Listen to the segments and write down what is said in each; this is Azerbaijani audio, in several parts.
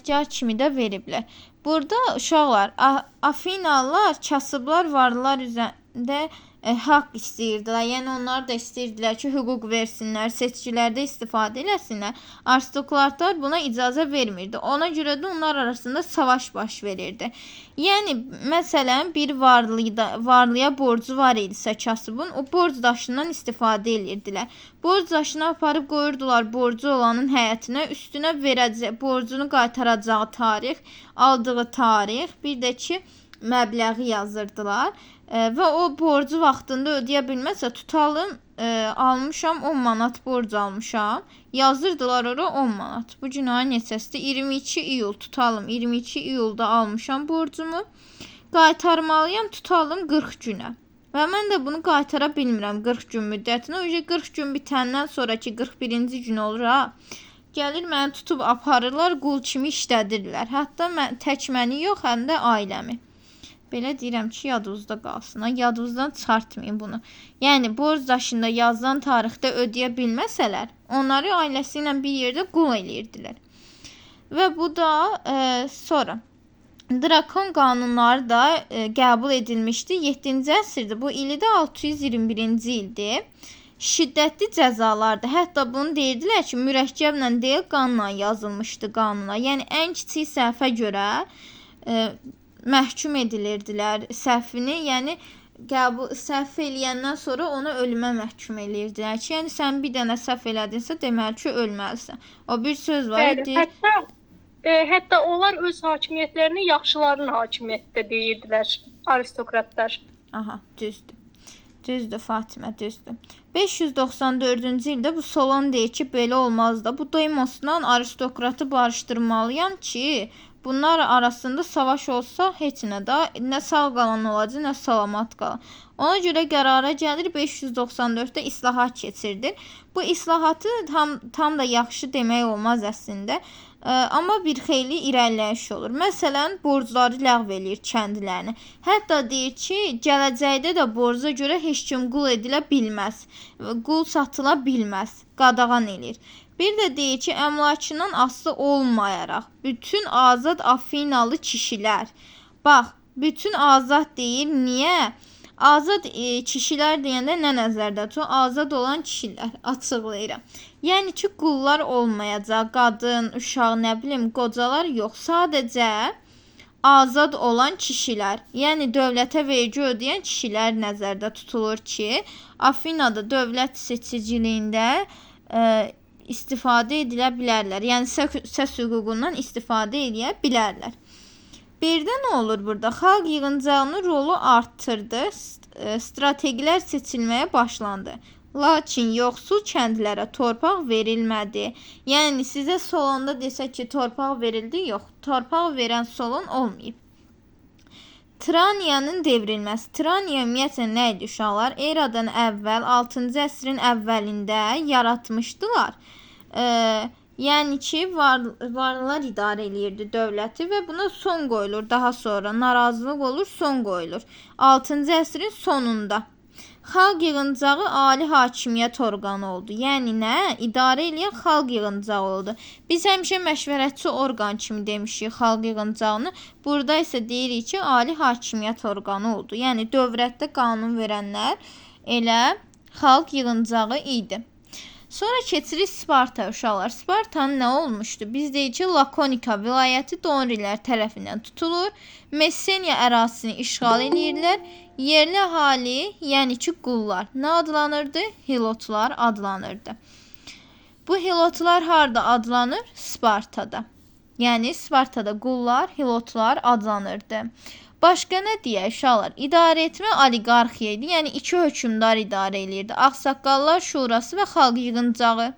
xidmətgər kimi də veriblər. Burada uşaqlar, Afinalılar kasıblar, varlılar üzərində haqq istəyirdilər. Yəni onlar da istəyirdilər ki, hüquq versinlər, seçkilərdə istifadə eləsinlər. Aristokratlar buna icazə vermirdi. Ona görə də onlar arasında savaş baş verirdi. Yəni məsələn bir varlıya borcu var idisə kasıbın, o borc daşından istifadə edirdilər. Borc daşını aparıb qoyurdular borcu olanın həyətinə, üstünə verəcək, borcunu qaytaracağı tarix, aldığı tarix, bir də ki məbləği yazırdılar. Və o borcu vaxtında ödəyə bilməsə, tutalım almışam 10 manat borc almışam, yazırdılar ora 10 manat. Bu gün ayın neçəsidir? 22 iyul, tutalım 22 iyulda almışam borcumu, qaytarmalıyam, tutalım 40 günə. Və mən də bunu qaytara bilmirəm 40 gün müddətinə. O 40 gün bitəndən sonraki 41-ci gün olur ha. Gəlir məni tutub aparırlar, qul kimi işlədirlər. Hətta tək məni yox, həm də ailəmi. Belə deyirəm ki, yadınızda qalsın. Yadınızdan çıxartmayın bunu. Yəni, borc daşında yazılan tarixdə ödəyə bilməsələr, onları ailəsi ilə bir yerdə qul eləyirdilər. Və bu da sonra Drakon qanunları da qəbul edilmişdi. 7-ci əsrdə, bu ili də 621-ci ildir. Şiddətli cəzalardır. Hətta bunu deyirdilər ki, mürəkkəblə deyil, qanla yazılmışdı qanuna. Yəni, ən kiçik səhvə görə məhkum edilirdilər səhvini, yəni səhv eləyəndən sonra onu ölümə məhkum edirdilər ki, yəni sən bir dənə səhv elədinsə, deməli ki, ölməlisən. O bir söz var idi. Hətta onlar öz hakimiyyətlərini yaxşıların hakimiyyətdə deyirdilər, aristokratlar. Aha, düzdür. Düzdür Fatimə, düzdür. 594-cü ildə bu Solon deyir ki, belə olmazdı. Bu Deimosla aristokratı barışdırmalıyam ki, bunlar arasında savaş olsa heç nə də, nə sağ qalan olacaq, nə salamat qalan. Ona görə qərara gəlir 594-də islahat keçirdir. Bu islahatı tam da yaxşı demək olmaz əslində. Amma bir xeyli irəliləyiş olur. Məsələn, borcları ləğv eləyir kəndlərini. Hətta deyir ki, gələcəkdə də borca görə heç kim qul edilə bilməz. Qul satıla bilməz. Qadağan eləyir. Bir də deyir ki, əmlakından asılı olmayaraq bütün azad Afinalı kişilər, bax, bütün azad deyir, niyə? Azad kişilər deyəndə nə nəzərdə tutun? Azad olan kişilər, açıqlayıram. Yəni ki, qullar olmayacaq, qadın, uşaq, nə bilim, qocalar yox, sadəcə azad olan kişilər, yəni dövlətə vergi ödəyən kişilər nəzərdə tutulur ki, Afinada dövlət seçiciliyində istifadə edilə bilərlər. Yəni səs hüququndan istifadə edə bilərlər. Birdə nə olur burada? Xalq yığıncağının rolu arttırdı, strategilər seçilməyə başlandı. Lakin yoxsul kəndlərə torpaq verilmədi. Yəni sizə Solonda desək ki, torpaq verildi, yox, torpaq verən Solon olmayıb. Traniyanın devrilməsi. Traniya ümumiyyətlə nə idi uşaqlar? Eradan əvvəl 6-cı əsrin əvvəlində yaratmışdılar. Yəni ki, varlılar idarə eləyirdi dövləti və buna son qoyulur. Daha sonra narazılıq olur, son qoyulur. 6-cı əsrin sonunda. Xalq yığıncağı ali hakimiyyət orqanı oldu. Yəni nə? İdarə eləyən xalq yığıncağı oldu. Biz həmişə məşvərətçi orqan kimi demişik xalq yığıncağını. Burada isə deyirik ki, ali hakimiyyət orqanı oldu. Yəni dövlətdə qanun verənlər elə xalq yığıncağı idi. Sonra keçirik Sparta uşaqlar. Spartanın nə olmuşdu? Biz deyik ki, Lakonika vilayəti Donrilər tərəfindən tutulur. Messeniya ərazisini işğal edirlər. Yerli əhali, yəni ki, qullar nə adlanırdı? Hilotlar adlanırdı. Bu hilotlar harda adlanır? Spartada. Yəni Spartada qullar, hilotlar adlanırdı. Başqa nə deyək uşaqlar? İdarə etmə oliqarxiya idi. Yəni iki hökmdar idarə edirdi. Ağsaqqallar şurası və xalq yığıncağı.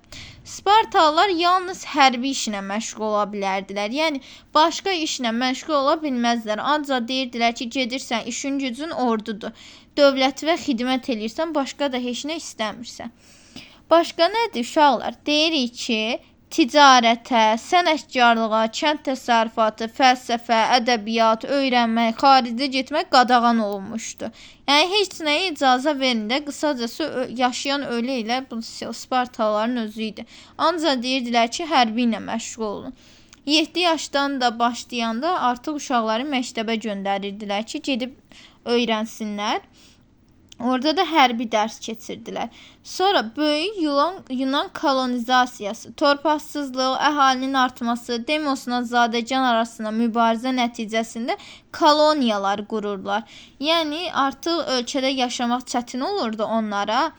Spartalılar yalnız hərbi işlə məşğul ola bilərdilər. Yəni başqa işlə məşğul ola bilməzdilər. Ancaq deyirdilər ki, gedirsən, işin gücün ordudur. Dövləti və xidmət eləyirsən, başqa da heç nə istəmirsən. Başqa nədir uşaqlar? Deyirik ki, ticarətə, sənətkarlığa, kənd təsərrüfatı, fəlsəfə, ədəbiyyat, öyrənmək, xaricə getmək qadağan olunmuşdu. Yəni heç nəyə icazə verində, qısacası yaşayan ölü ilə bu Spartalıların özü idi. Ancaq deyirdilər ki, hərbi ilə məşğul olun. 7 yaşdan da başlayanda artıq uşaqları məktəbə göndərirdilər ki, gedib öyrənsinlər. Orada da hərbi dərs keçirdilər. Sonra böyük Yunan kolonizasiyası, torpaqsızlıq, əhalinin artması, demosla zadəgan arasında mübarizə nəticəsində koloniyalar qururlar. Yəni artıq ölkədə yaşamaq çətin olurdu onlara.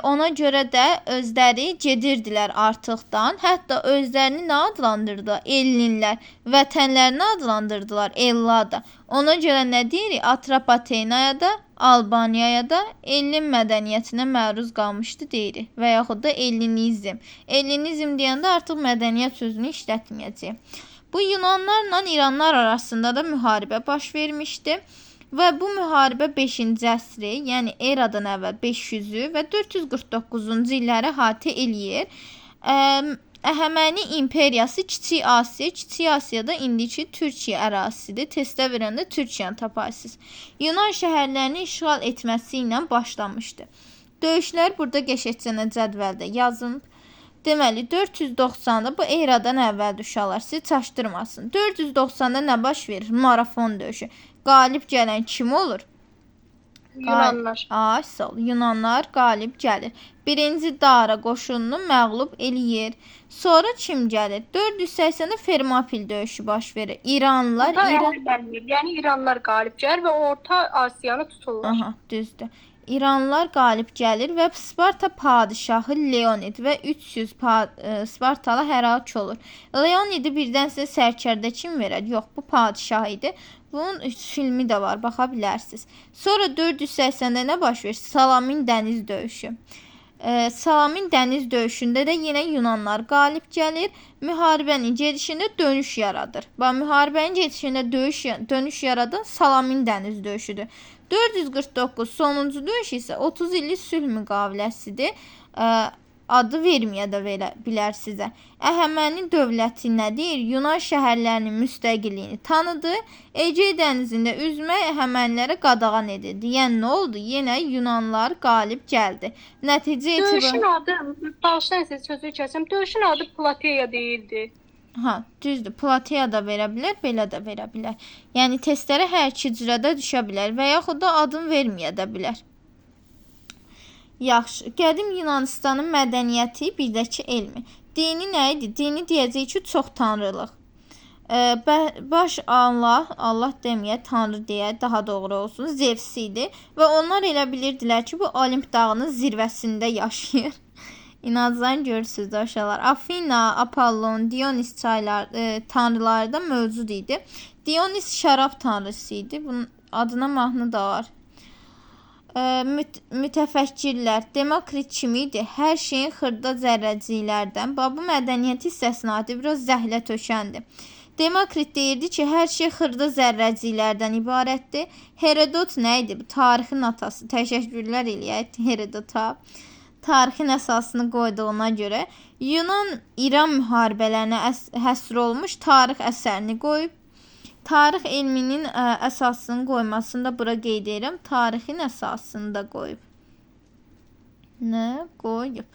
Ona görə də özləri gedirdilər artıqdan. Hətta özlərini nə adlandırdılar? Ellinlər. Vətənlərini adlandırdılar Ellada. Ona görə nə deyirik? Atropatenaya da, Albaniyaya da Ellin mədəniyyətinə məruz qalmışdı deyirik. Və yaxud da Ellinizm. Ellinizm deyəndə artıq mədəniyyət sözünü işlətməyəcəyik. Bu Yunanlarla İranlar arasında da müharibə baş vermişdi. Və bu müharibə 5-ci əsri, yəni eradan əvvəl 500-ü və 449-cu illəri əhatə eləyir. Əhəməni imperiyası Kiçik Asiya, Kiçik Asiyada indiki Türkiyə ərazisidir. Testdə verəndə Türkiyəni taparsınız. Yunan şəhərlərini işğal etməsi ilə başlamışdı. Döyüşlər burada qəşəngcə cədvəldə yazılıb. Deməli 490-da bu eradan əvvəl uşaqlar sizi çaşdırmasın. 490-da nə baş verir? Marafon döyüşü. Qalib gələn kim olur? Yunanlar. Sağ ol. Yunanlar qalib gəlir. Birinci Dara qoşununu məğlub eləyir. Sonra kim gəlir? 480-də Fermopil döyüşü baş verir. İranlılar Yəni İranlar qalib gəlir və Orta Asiyanı tuturlar. Aha, düzdür. İranlılar qalib gəlir və Sparta padişahı Leonid və 300 Spartalı həlak olur. Leonidi birdən sizə sərkərdə kim verər? Yox, bu padişah idi. Bunun filmi də var, baxa bilərsiniz. Sonra 480-də nə baş verir? Salamin dəniz döyüşü. Salamin dəniz döyüşündə də yenə Yunanlar qalib gəlir. Müharibənin gedişində dönüş yaradır. Müharibənin gedişində dönüş yaradan Salamin dəniz döyüşüdür. 449 sonuncu döyüş isə 30 illik sülh müqaviləsidir. Adı verməyə də bilər sizə. Əhəməni dövləti nə deyir? Yunan şəhərlərinin müstəqilliyini tanıdı. Ege dənizində üzmək Əhəmənilərə qadağan edildi. Yəni nə oldu? Yenə Yunanlar qalib gəldi. Nəticə Döyüşün adı, bağışlayın sözü kəsəm, döyüşün adı Plateya deyildi. Düzdür. Plateya da verə bilər, belə də verə bilər. Yəni testlərə hər iki cürədə düşə bilər və yaxud da adını verməyə də bilər. Yaxşı. Qədim Yunanistanın mədəniyyəti, bir də ki elmi. Dini nə idi? Dini deyəcək ki, çox tanrılıq. Baş Allah deməyə, tanrı deyə daha doğru olsun, Zevs idi və onlar elə bilirdilər ki, bu Olimp dağının zirvəsində yaşayır. İnancılarını görürsünüz uşaqlar. Afina, Apollon, Dionis tanrıları da mövcud idi. Dionis şərab tanrısı idi. Bunun adına mahnı da var. Mütəfəkkirlər, Demokrit kimi idi. Hər şeyin xırda zərrəciklərdən. Bu mədəniyyət hissəsinin adı biraz zəhlə tökəndir. Demokrit deyirdi ki, hər şey xırda zərrəciklərdən ibarətdir. Herodot nə idi? Tarixin atası. Təşəkkürlər eləyək Herodota. Tarixin əsasını qoyduğuna görə Yunan-İran müharibələrinə həsr olmuş tarix əsərini qoyub. Tarix elminin əsasını qoymasını da bura qeyd edirəm. Tarixin əsasını da qoyub. Nə qoyub?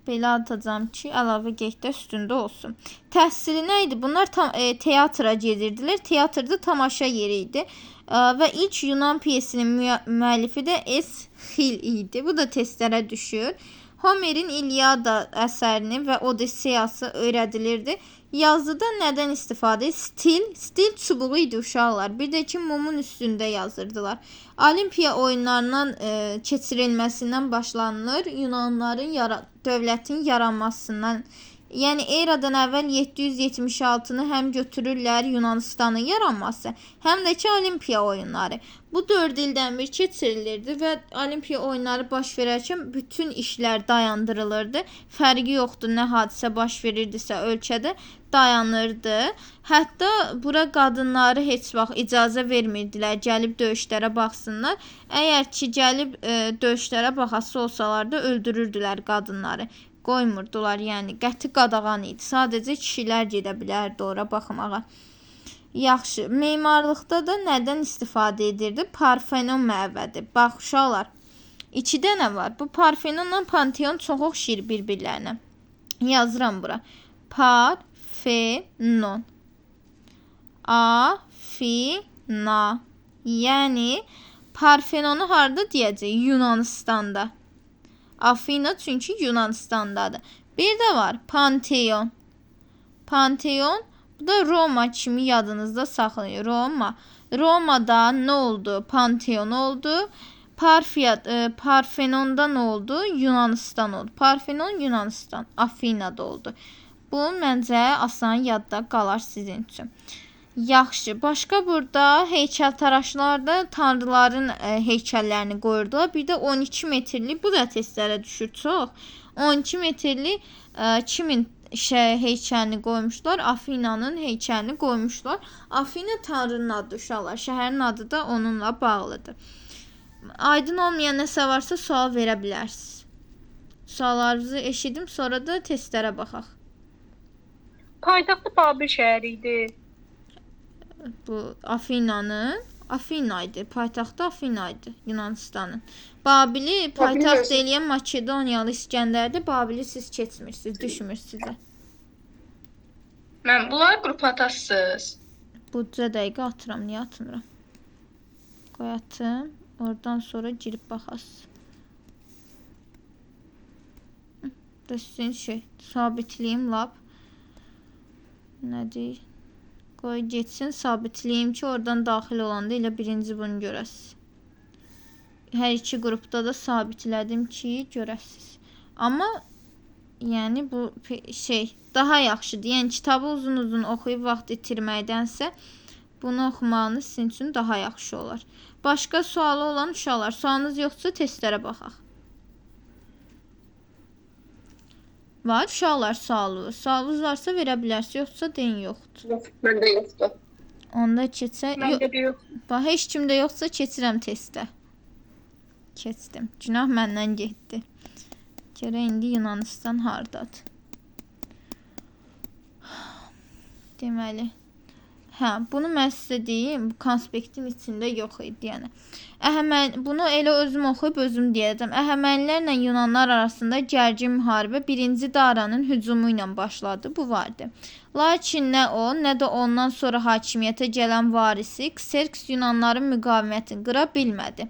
Belə atacağım ki, əlavə qeyddə üstündə olsun. Təhsili nə idi? Bunlar teatra gedirdilər. Teatrda tamaşa yeri idi. Və ilk Yunan piyesinin müəllifi də Esxil idi. Bu da testlərə düşür. Homerin İlyada əsərini və Odisseyası öyrədilirdi. Yazıda nədən istifadə? Stil çubuğu idi uşaqlar. Bir də ki, mumun üstündə yazırdılar. Olimpiya oyunlarından keçirilməsindən başlanılır. Yunanların dövlətin yaranmasından. Yəni eradan əvvəl 776-nı həm götürürlər Yunanistanın yaranması, həm də ki Olimpiya oyunları. Bu 4 ildən bir keçirilirdi və Olimpiya oyunları baş verərkən bütün işlər dayandırılırdı. Fərqi yoxdur, nə hadisə baş verirdisə ölkədə dayanırdı. Hətta bura qadınları heç vaxt icazə vermirdilər, gəlib döyüşlərə baxsınlar. Əgər ki gəlib döyüşlərə baxası olsalar da öldürürdülər qadınları. Qoymurdular, yəni qəti qadağan idi. Sadəcə kişilər gedə bilərdi ora baxmağa. Yaxşı, memarlıqda da nədən istifadə edirdi? Parfenon məbədi. Bax uşaqlar, 2 dənə var. Bu Parfenonla Panteon çox oxşayır bir-birlərinə. Yazıram bura. Parfenon. Parfenon. Afina. Yəni Parfenonu harda deyəcək? Yunanistanda. Afina çünki Yunanistandadır. Bir də var Panteon. Panteon, bu da Roma kimi yadınızda saxlayın. Romada nə oldu? Panteon oldu. Parfenonda nə oldu? Yunanistan oldu. Parfenon Yunanistan, Afinada oldu. Bu məncə asan yadda qalar sizin üçün. Yaxşı, başqa burada heykəltaraşlarda tanrıların heykəllərini qoyurdular. Bir də 12 metrli, bu da testlərə düşür çox. 12 metrli kimin heykəlini qoymuşlar? Afinanın heykəlini qoymuşlar. Afina tanrının adı uşaqlar. Şəhərin adı da onunla bağlıdır. Aydın olmayan nəsə varsa sual verə bilərsiniz. Suallarınızı eşidim, sonra da testlərə baxaq. Paytaxtı Babil şəhəri idi. Bu Afina idi. Paytaxtı Afina idi Yunanistanın. Babili paytaxt eləyən Makedoniyalı İskəndərdir. Babili siz keçmirsiniz, düşmür sizə. Mən bunları qrupa atarsınız. Budca dəqiqə atıram, niyə atmıram? Qoy atım. Oradan sonra girib baxasınız. Da sizin sabitliyim lab. Nədir? Qoy geçsin, sabitliyim ki, oradan daxil olanda elə birinci bunu görəsiniz. Hər iki qrupda da sabitlədim ki, görəsiniz. Amma yəni bu daha yaxşıdır. Yəni kitabı uzun-uzun oxuyub vaxt itirməkdənsə bunu oxumağınız sizin üçün daha yaxşı olar. Başqa sualı olan uşaqlar, sualınız yoxsa testlərə baxaq. Var uşaqlar sualı. Sualınız varsa verə bilərsiniz, yoxsa deyin yoxdur. Yox, məndə yoxdur. Onda keçsə, Məndə də yox. bax heç kimdə yoxsa keçirəm testə. Keçdim. Günah məndən getdi. Görə indi Yunanistan hardadır? Deməli. Bunu mən sizə deyim, bu konspektin içində yox idi, yəni. Bunu elə özüm oxuyub özüm deyəcəm. Əhəmənilərlə Yunanlar arasında gərgin müharibə 1-ci Daranın hücumu ilə başladı, bu vardı. Lakin nə o, nə də ondan sonra hakimiyyətə gələn varisi Kserks Yunanların müqavimətini qıra bilmədi.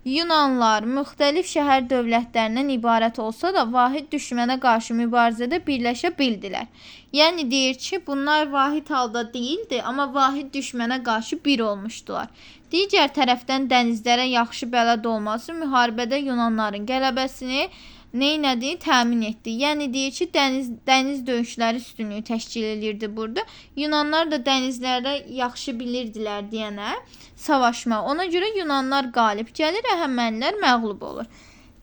Yunanlar müxtəlif şəhər dövlətlərindən ibarət olsa da vahid düşmənə qarşı mübarizədə birləşə bildilər. Yəni deyir ki, bunlar vahid halda deyildi, amma vahid düşmənə qarşı bir olmuşdular. Digər tərəfdən dənizlərə yaxşı bələd olması müharibədə Yunanların qələbəsini təmin etdi. Yəni deyir ki, dəniz döyüşləri üstünlüyü təşkil edirdi burada. Yunanlar da dənizlərdə yaxşı bilirdilər deyənə savaşmaq. Ona görə Yunanlar qalib gəlir, Əhəmənilər məğlub olur.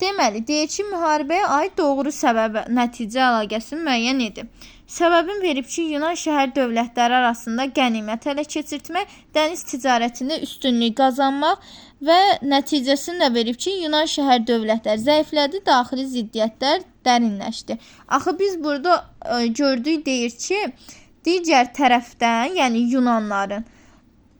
Deməli, deyir ki, müharibəyə aid doğru səbəb nəticə əlaqəsini müəyyən edib. Səbəbin verib ki, Yunan şəhər dövlətləri arasında qənimət ələ keçirtmək, dəniz ticarətində üstünlük qazanmaq və nəticəsini də verib ki, Yunan şəhər dövlətləri zəiflədi, daxili ziddiyyətlər dərinləşdi. Axı biz burada gördük deyir ki, digər tərəfdən, yəni Yunanların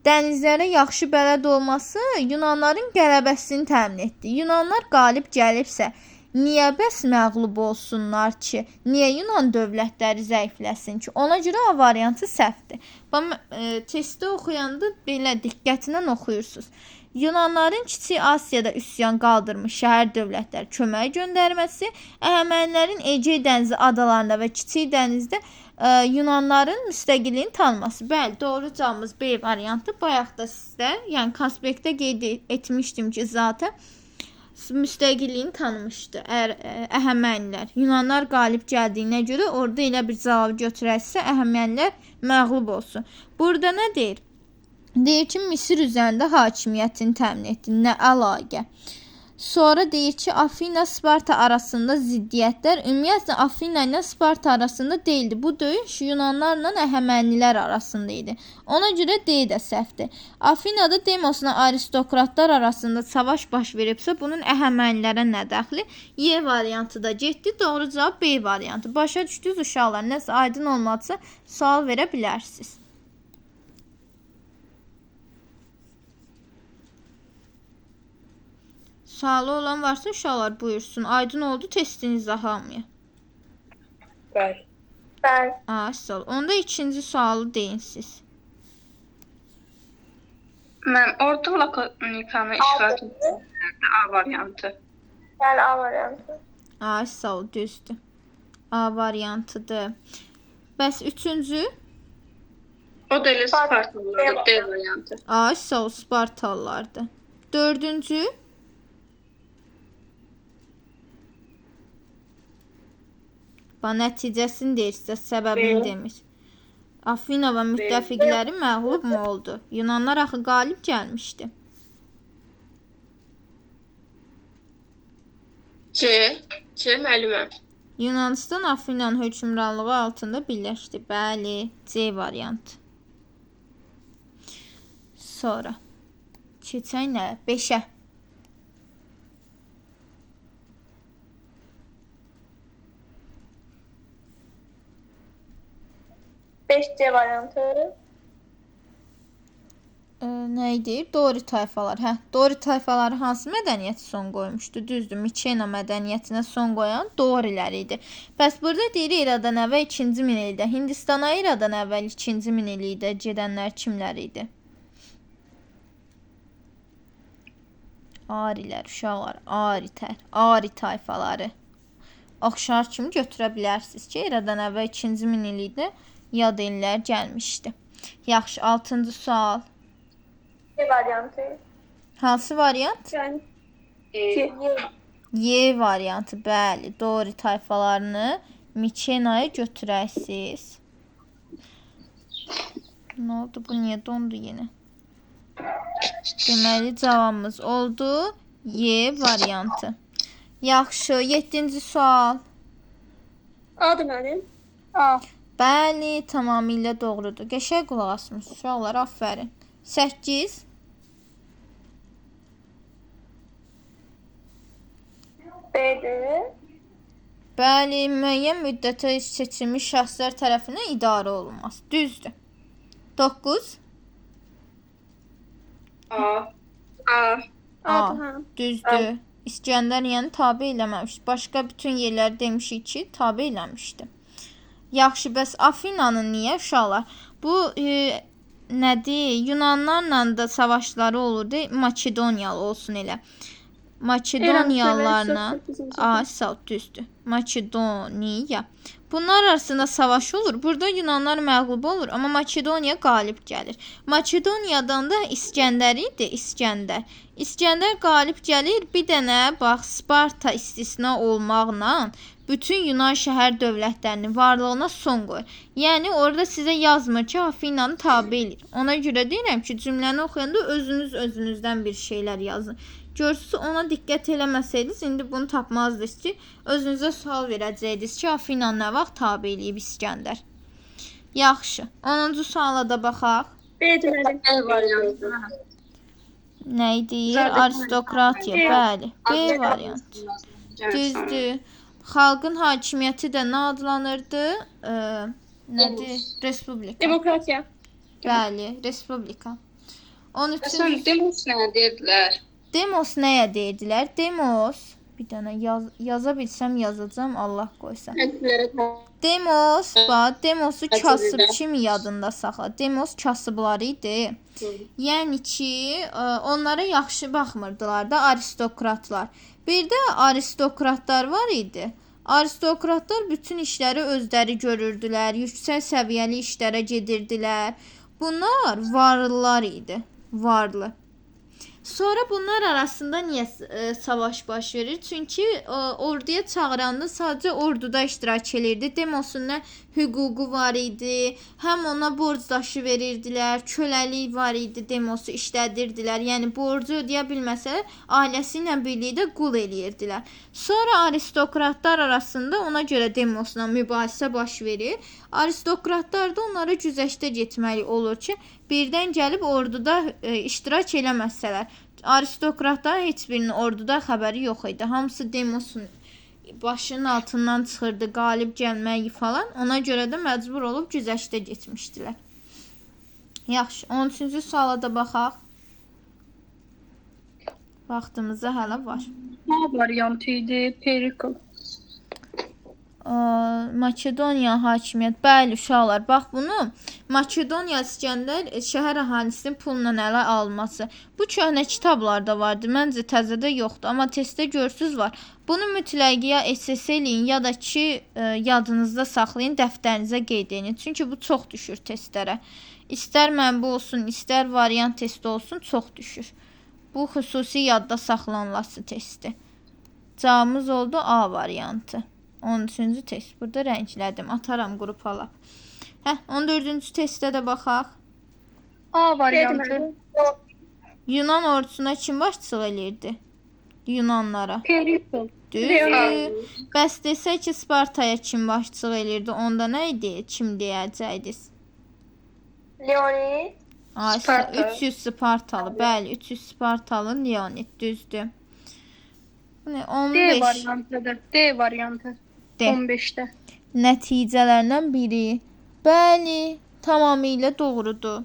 dənizlərə yaxşı bələd olması Yunanların qələbəsini təmin etdi. Yunanlar qalib gəlibsə, niyə bəs məğlub olsunlar ki? Niyə Yunan dövlətləri zəifləsin ki? Ona görə A variantı səhvdir. Testi oxuyanda belə diqqətlə oxuyursunuz. Yunanların Kiçik Asiyada üsyan qaldırmış şəhər dövlətləri kömək göndərməsi, Əhəmənilərin Egey dənizi adalarında və Kiçik dənizdə Yunanların müstəqilliyini tanıması. Bəli, doğru cavabımız B variantı. Bayaq da sizdə, yəni konspektdə qeyd etmişdim ki, zaten müstəqilliyini tanımışdı Əhəmənilər. Yunanlar qalib gəldiyinə görə orada elə bir cavab götürərsə Əhəmənilər məğlub olsun. Burada nə deyir? Deyir ki, Misir üzərində hakimiyyətini təmin etdi. Nə əlaqə? Sonra deyir ki, Afina Sparta arasında ziddiyyətlər ümumiyyətlə Afina ilə Sparta arasında deyildi. Bu döyüş Yunanlarla Əhəmənilər arasında idi. Ona görə D də səhvdir. Afinada Demosla aristokratlar arasında savaş baş veribsə, bunun Əhəmənilərə nə dəxli? Y variantı da getdi. Doğru cavab B variantı. Başa düşdünüz uşaqlar? Nəsə aydın olmadısa sual verə bilərsiniz. Sualı olan varsa uşaqlar buyursun. Aydın oldu testiniz hamıya. Bəli. Bəli. A, sağ ol. Onda ikinci sualı deyin siz. Mən orta lakonikanı iştirak etmişlərdə A variantı. Yəni A variantı. A, sağ ol, düzdür. A variantıdır. Bəs üçüncü? O da elə Spartalılardır, D variantı. A, sağ ol, Spartalılardır. Dördüncü? Nəticəsini deyir sizə, səbəbini demir. Afina və müttəfiqləri məğlub mu oldu? Yunanlar axı qalib gəlmişdi. C müəlliməm. Yunanistan Afinanın hökmranlığı altında birləşdi. Bəli, C variantı. Sonra keçək nə? 5-ə. 5C variantı. Nə idi? Dori tayfalar. Dori tayfaları hansı mədəniyyət son qoymuşdu? Düzdür, Mikena mədəniyyətinə son qoyan Dorilər idi. Bəs burada deyir eradan əvvəl 2-ci minillikdə. Hindistana eradan əvvəl 2-ci minillikdə gedənlər kimlər idi? Arilər, uşaqlar, Ari tayfaları. Oxşar kimi götürə bilərsiniz ki, eradan əvvəl 2-ci minillikdə yad ellər gəlmişdi. Yaxşı, 6-cı sual. C variantı. Hansı variant? Yəni Y variantı, bəli. Dori tayfalarını Mikenaya götürəsiz. Nə oldu? Bu niyə dondu yenə? Deməli, cavabımız oldu Y variantı. Yaxşı, 7-ci sual. A'dır mənim. A. Bəli, tamamilə doğrudur. Qəşəng qulaq asmışsınız, uşaqlar, aferin. 8. B'dir. Bəli, müəyyən müddətə seçilmiş şəxslər tərəfindən idarə olunmaz. Düzdür. 9. A. A'dır, hə. Düzdür. İskəndər yəni tabe eləməmişdi. Başqa bütün yerləri demişik ki, tabe eləmişdi. Yaxşı, bəs Afinanın niyə uşaqlar? Bu nədir? Yunanlarla da savaşları olurdu. Makedoniyalı olsun elə. Makedoniyalılarla sağ düzdür. Makedoniya. Bunlar arasında savaş olur. Burada Yunanlar məğlub olur, amma Makedoniya qalib gəlir. Makedoniyadan da İskəndər idi, İskəndər. İskəndər qalib gəlir. Bir dənə bax Sparta istisna olmaqla bütün Yunan şəhər dövlətlərinin varlığına son qoyur. Yəni orada sizə yazmır ki, Afinanı tabe edir. Ona görə deyirəm ki, cümləni oxuyanda özünüzdən bir şeylər yazın. Görsünüz, ona diqqət eləməsəydiniz, indi bunu tapmazdınız ki, özünüzə sual verəcəydiniz ki, Afinan nə vaxt tabe eləyib İskəndər. Yaxşı, 10-cu suala da baxaq. B'dir mənim. B variantı. Nə deyir? Aristokratiya, bəli. B variant. Düzdür. Xalqın hakimiyyəti də nə adlanırdı? Nədir? Respublika. Demokratiya. Bəli, respublika. 13-cü Demos nə dedilər? Demos nəyə deyirdilər? Demos, bir dənə yaza bilsəm yazacağam, Allah qoysa. Demos, Demosu kasıb kimi yadında saxla. Demos kasıbları idi. Yəni ki, onlara yaxşı baxmırdılar da aristokratlar. Bir də aristokratlar var idi. Aristokratlar bütün işləri özləri görürdülər, yüksək səviyyəli işlərə gedirdilər. Bunlar varlılar idi, varlı. Sonra bunlar arasında niyə savaş baş verir? Çünki orduya çağıranda sadəcə orduda iştirak edirdi. Demosun nə hüququ var idi, həm ona borc daşı verirdilər, köləlik var idi, Demosu işlədirdilər. Yəni borcu ödəyə bilməsələr, ailəsi ilə birlikdə qul eləyirdilər. Sonra aristokratlar arasında ona görə Demosla mübahisə baş verir. Aristokratlar da onlara güzəştə getməli olur ki, birdən gəlib orduda iştirak eləməsələr. Aristokratların heç birinin orduda xəbəri yox idi. Hamısı Demosun başının altından çıxırdı, qalib gəlməyi falan. Ona görə də məcbur olub güzəştə getmişdilər. Yaxşı, 13-cü suala da baxaq. Vaxtımızda hələ var. A variantı idi. Perikl. Makedoniya hakimiyyət. Bəli, uşaqlar, bax bunu Makedoniya İskəndər şəhər əhalisinin pulla ələ alması. Bu köhnə kitablarda vardı. Məncə təzədə yoxdur, amma testdə görürsüz var. Bunu mütləq ya SS eləyin, ya da ki yadınızda saxlayın, dəftərinizə qeyd edin. Çünki bu çox düşür testlərə. İstər mənbə olsun, istər variant testi olsun, çox düşür. Bu xüsusi yadda saxlanılası testi. Cavabımız oldu A variantı. 13-cü test. Burada rənglədim. Ataram qrupala. 14-cü testdə də baxaq. A B variantı. deməli. Yunan ordusuna kim başçılıq eləyirdi? Yunanlara. Perikl. Düzdür. Bəs desək ki, Spartaya kim başçılıq eləyirdi? Onda nə idi? Kim deyəcəkdiniz? Leonid. Ay, Sparta. 300 Spartalı. Bəli, 300 Spartalı Leonid. Düzdür. Bu nə? D 15 variantıdır. D variantı. D. 15'te. nəticələrindən biri. Bəli, tamamilə doğrudur.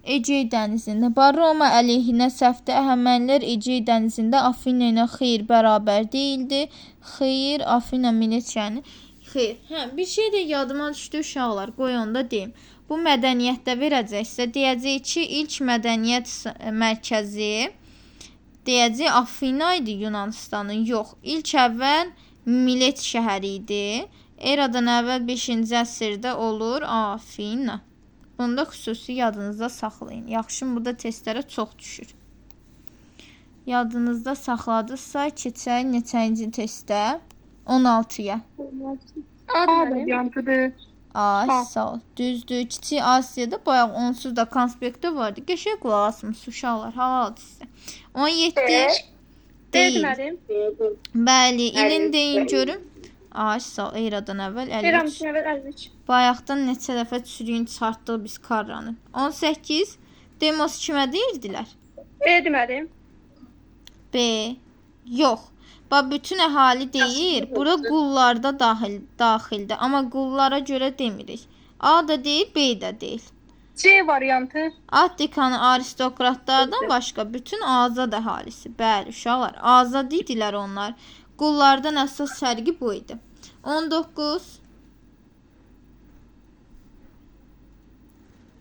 Ecey dənizində. Roma əleyhinə səhvdə Əhəmənilər Ecey dənizində Afina ilə xeyr bərabər deyildi. Xeyr, Afina Miletiyanı. Xeyr. Bir şey də yadıma düşdü uşaqlar. Qoy onda deyim. Bu mədəniyyətdə verəcəksə deyəcək ki, ilk mədəniyyət mərkəzi deyəcək Afina idi Yunanistanın. Yox, ilk əvvəl Milet şəhəri idi. Eradan əvvəl 5-ci əsrdə olur Afina. Bunu da xüsusi yadınızda saxlayın. Yaxşı, burada testlərə çox düşür. Yadınızda saxladısa, keçək neçənci testdə? 16-ya. A A deməli. variantıdır. Ay, sağ ol. Düzdür. Kiçik Asiyada bayaq onsuz da konspektdə vardı. Qəşəng qulaq asmısınız uşaqlar. Halal sizə. 17 B deyil. deməli. Bəli, ilin deyin görüm. Ay, sağ ol. Eradan əvvəl 53. Eramızın əvvəl 53. Bayaqdan neçə dəfə çürüyün çıxartdıq biz Karranı. 18. Demos kimə deyirdilər? B deməli. B. Yox. Bax, bütün əhali deyir. Bura qullarda daxildir. Amma qullara görə demirik. A da deyil, B də deyil. C variantı. Attikanı aristokratlardan başqa bütün azad əhalisi. Bəli, uşaqlar, azad idilər onlar. Qullardan əsas fərqi bu idi. 19.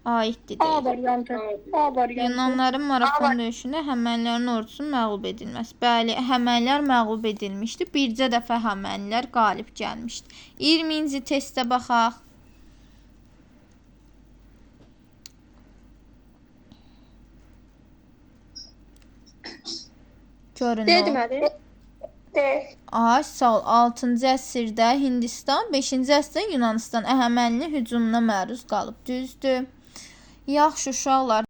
Aiddir A deyil. variantı. A variantı. Yunanların Marafon döyüşündə Əhəmənilərin ordusunun məğlub edilməsi. Bəli, Əhəmənilər məğlub edilmişdi. Bircə dəfə Əhəmənilər qalib gəlmişdi. 20-ci testə baxaq. Görün D o. deməli. D. Ay, sağ ol. 6-cı əsrdə Hindistan, 5-ci əsrdə Yunanistan Əhəməninin hücumuna məruz qalıb. Düzdür. Yaxşı uşaqlar.